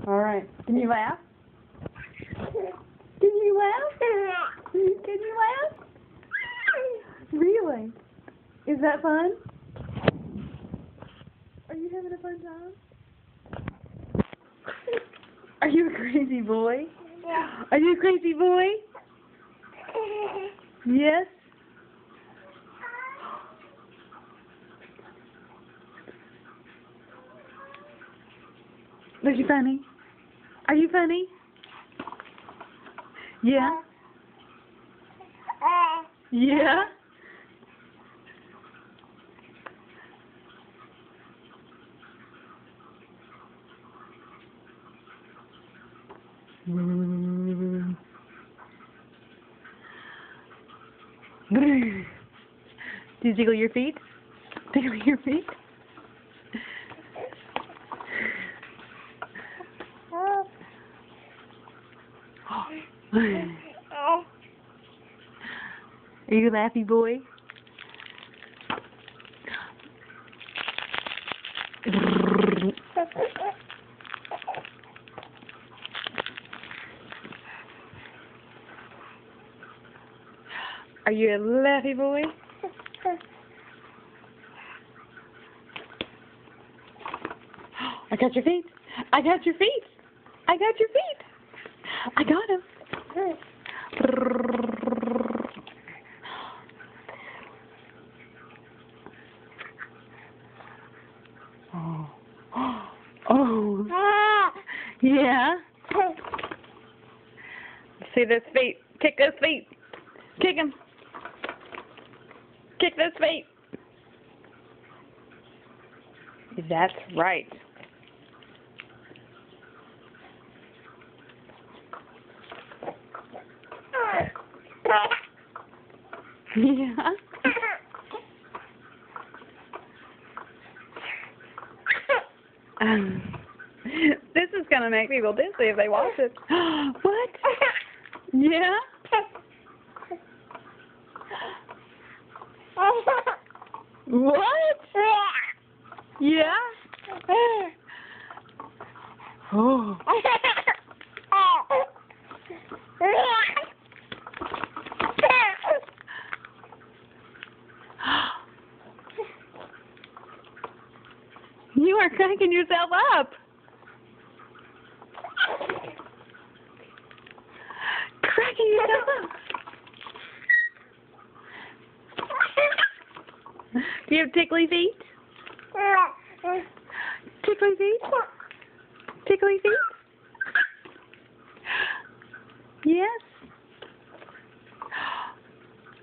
All right. Can you laugh? Can you laugh? Can you laugh? Really? Is that fun? Are you having a fun time? Are you a crazy boy? Yeah. Are you a crazy boy? Yes? Are you funny? Are you funny? Yeah? Yeah? Do you tickle your feet? Tickle your feet? Are you a laughy boy? Are you a laughy boy? I got your feet. I got your feet. I got your feet. I got him. Oh. Oh. Yeah. See those feet. Kick those feet. Kick them. Kick those feet. That's right. Yeah. This is going to make people dizzy if they watch it. What? Yeah? What? Yeah? Oh. You are cracking yourself up. Cracking yourself up. Do you have tickly feet? Tickly feet? Tickly feet? Yes?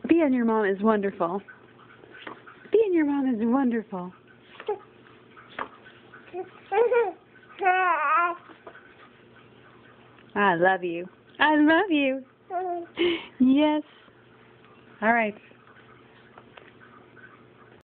Being your mom is wonderful. Being your mom is wonderful. I love you. I love you. Yes. All right.